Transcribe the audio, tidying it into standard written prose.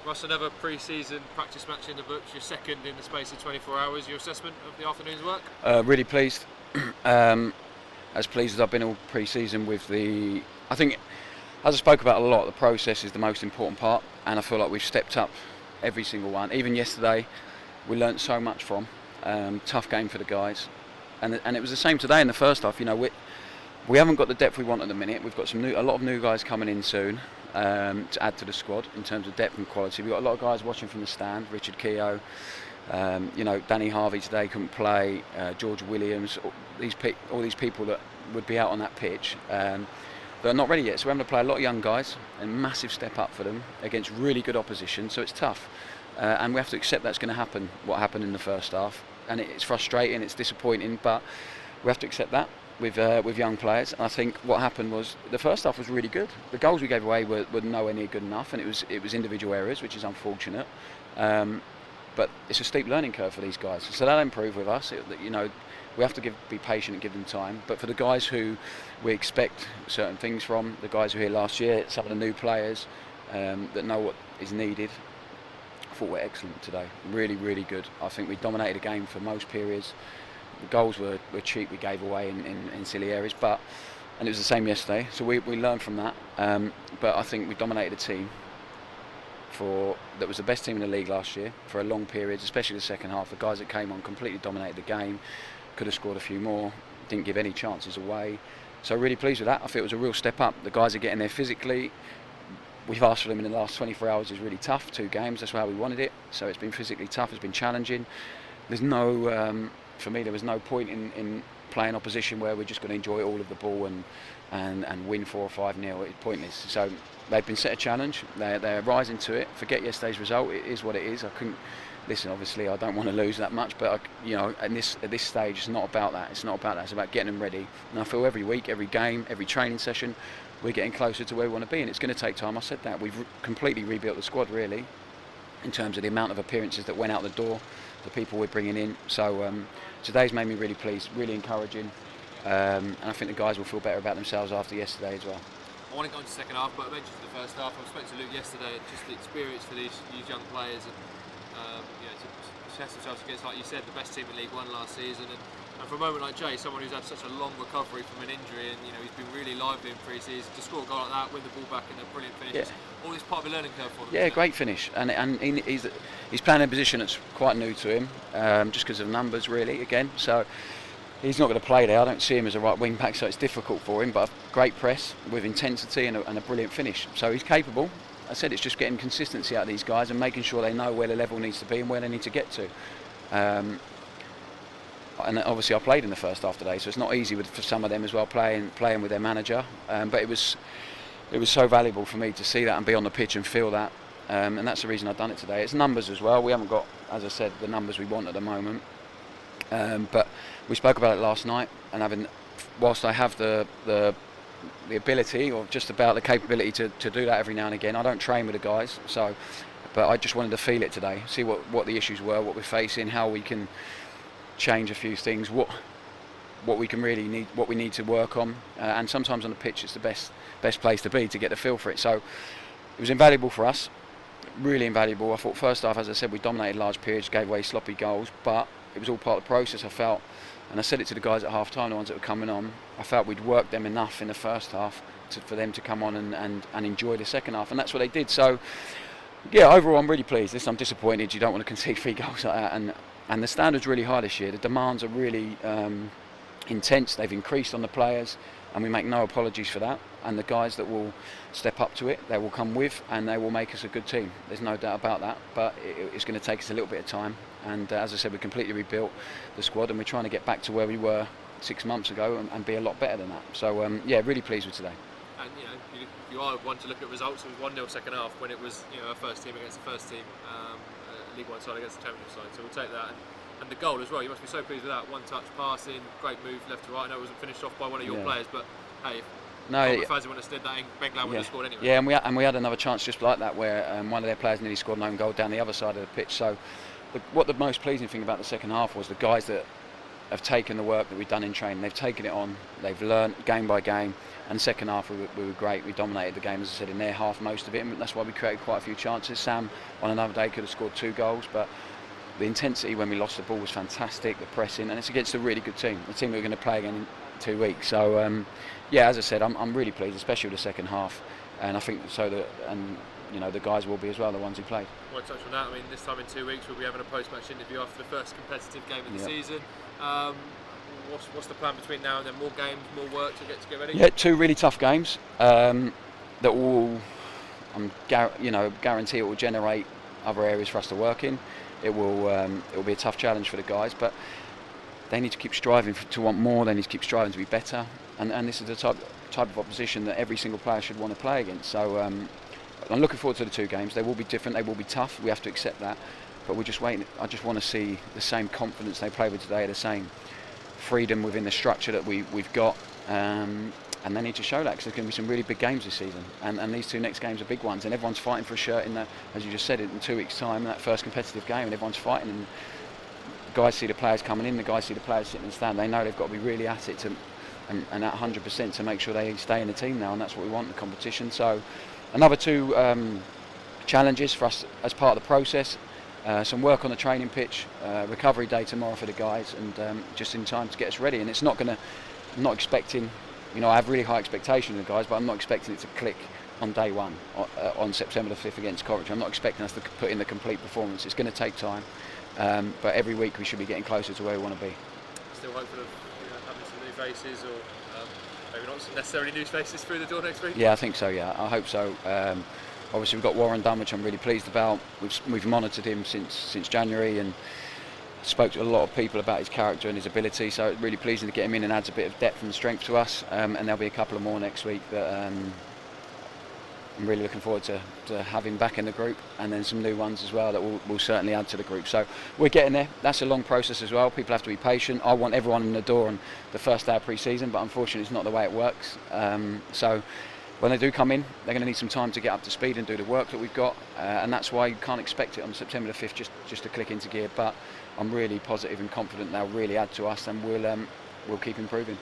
Russ, another pre-season practice match in the books, your second in the space of 24 hours. Your assessment of the afternoon's work? Really pleased. As pleased as I've been all pre-season with I think, as I spoke about a lot, the process is the most important part, and I feel like we've stepped up every single one. Even yesterday, we learnt so much from. Tough game for the guys, and it was the same today in the first half. You know, we haven't got the depth we want at the minute. We've got a lot of new guys coming in soon. To add to the squad in terms of depth and quality. We've got a lot of guys watching from the stand. Richard Keogh, Danny Harvey today couldn't play, George Williams, all these people that would be out on that pitch that are not ready yet. So we're having to play a lot of young guys, and massive step up for them against really good opposition, so it's tough. And we have to accept that's going to happen, what happened in the first half. And it's frustrating, it's disappointing, but we have to accept that with young players. And I think what happened was the first half was really good. The goals we gave away were nowhere near good enough, and it was individual errors, which is unfortunate. But it's a steep learning curve for these guys, so they'll improve with us. We have to be patient and give them time. But for the guys who we expect certain things from, the guys who were here last year, some of the new players that know what is needed, I thought we're excellent today. Really, really good. I think we dominated the game for most periods. The goals were cheap, we gave away in silly areas, and it was the same yesterday, so we learned from that. But I think we dominated a team that was the best team in the league last year for a long period, especially the second half. The guys that came on completely dominated the game, could have scored a few more, didn't give any chances away. So really pleased with that. I feel it was a real step up. The guys are getting there physically. We've asked for them in the last 24 hours. Is really tough, 2 games, that's how we wanted it. So it's been physically tough, it's been challenging. There's no... For me, there was no point in playing opposition where we're just going to enjoy all of the ball and win 4 or 5-0. It's pointless. So they've been set a challenge. They're rising to it. Forget yesterday's result. It is what it is. I couldn't listen. Obviously, I don't want to lose that much, but at this stage, it's not about that. It's not about that. It's about getting them ready. And I feel every week, every game, every training session, we're getting closer to where we want to be. And it's going to take time. I said that we've completely rebuilt the squad, really, in terms of the amount of appearances that went out the door, the people we're bringing in. So today's made me really pleased, really encouraging, and I think the guys will feel better about themselves after yesterday as well. I want to go into the second half, but I mentioned the first half. I spoke to Luke yesterday, just the experience for these young players, and to test themselves against, like you said, the best team in League One last season. And for a moment like Jay, someone who's had such a long recovery from an injury, and he's been really lively in pre-season, to score a goal like that, win the ball back in a brilliant finish. Yeah. All this part of a learning curve for them. Yeah, great finish, and he's playing in a position that's quite new to him, just because of numbers, really. Again, so he's not going to play there. I don't see him as a right wing back, so it's difficult for him. But a great press with intensity and a brilliant finish. So he's capable. I said it's just getting consistency out of these guys and making sure they know where the level needs to be and where they need to get to. And obviously I played in the first half today, so it's not easy for some of them as well, playing with their manager. But it was so valuable for me to see that and be on the pitch and feel that. And that's the reason I've done it today. It's numbers as well. We haven't got, as I said, the numbers we want at the moment. But we spoke about it last night, and whilst I have the ability, or just about the capability to do that every now and again, I don't train with the guys. But I just wanted to feel it today, see what the issues were, what we're facing, how we can change a few things, what we can really need, what we need to work on, and sometimes on the pitch it's the best place to be to get the feel for it. So it was invaluable for us, really invaluable. I thought first half, as I said, we dominated large periods, gave away sloppy goals, but it was all part of the process. I felt, and I said it to the guys at half time, the ones that were coming on, I felt we'd worked them enough in the first half for them to come on and enjoy the second half, and that's what they did. So yeah, overall I'm really pleased. I'm disappointed. You don't want to concede 3 goals like that, and the standard's really high this year. The demands are really intense. They've increased on the players, and we make no apologies for that. And the guys that will step up to it, they will come with, and they will make us a good team. There's no doubt about that. But it's going to take us a little bit of time. And as I said, we completely rebuilt the squad, and we're trying to get back to where we were 6 months ago and be a lot better than that. So yeah, really pleased with today. And you are one to look at results. It was 1-0 second half when it was our first team against the first team. League One side against the Championship side, so we'll take that. And the goal as well, you must be so pleased with that. One touch passing, great move left to right. I know it wasn't finished off by one of your players, but hey, if Fazzi wouldn't have stood that, Ben Glan would have scored anyway. Yeah, and we had another chance just like that where one of their players nearly scored an own goal down the other side of the pitch. So what the most pleasing thing about the second half was the guys that have taken the work that we've done in training, they've taken it on, they've learnt game by game, and the second half we were great. We dominated the game, as I said, in their half, most of it, and that's why we created quite a few chances. Sam on another day could have scored 2 goals, but the intensity when we lost the ball was fantastic, the pressing, and it's against a really good team, the team we're going to play again in 2 weeks. So yeah, as I said, I'm really pleased, especially with the second half, and I think so that, and you know, the guys will be as well, the ones who played. I want to touch on that. I mean, this time in 2 weeks we'll be having a post-match interview after the first competitive game of the season. What's the plan between now and then? More games, more work to get ready? Yeah, 2 really tough games that will, guarantee it will generate other areas for us to work in. It will be a tough challenge for the guys, but they need to keep striving to want more. They need to keep striving to be better, and this is the type of opposition that every single player should want to play against. So I'm looking forward to the 2 games. They will be different. They will be tough. We have to accept that. But we're just waiting. I just want to see the same confidence they play with today, the same freedom within the structure that we've got. And they need to show that, because there's going to be some really big games this season. And these 2 next games are big ones. And everyone's fighting for a shirt in as you just said, in 2 weeks' time, that first competitive game. And everyone's fighting. And the guys see the players coming in. The guys see the players sitting in the stand. They know they've got to be really at it and at 100% to make sure they stay in the team now. And that's what we want in the competition. So another 2 challenges for us as part of the process. Some work on the training pitch, recovery day tomorrow for the guys, and just in time to get us ready. And it's not going to, I'm not expecting, I have really high expectations of the guys, but I'm not expecting it to click on day 1 on September the 5th against Coventry. I'm not expecting us to put in the complete performance. It's going to take time, but every week we should be getting closer to where we want to be. Still hopeful of having some new faces, or maybe not necessarily new faces through the door next week? Yeah, I think so, yeah. I hope so. Obviously we've got Warren Dunn, which I'm really pleased about. We've monitored him since January and spoke to a lot of people about his character and his ability, so it's really pleasing to get him in and adds a bit of depth and strength to us. And there'll be a couple of more next week that I'm really looking forward to having back in the group, and then some new ones as well that will certainly add to the group. So we're getting there. That's a long process as well. People have to be patient. I want everyone in the door on the first day of pre-season, but unfortunately it's not the way it works. So when they do come in, they're going to need some time to get up to speed and do the work that we've got, and that's why you can't expect it on September the 5th just to click into gear. But I'm really positive and confident they'll really add to us, and we'll keep improving.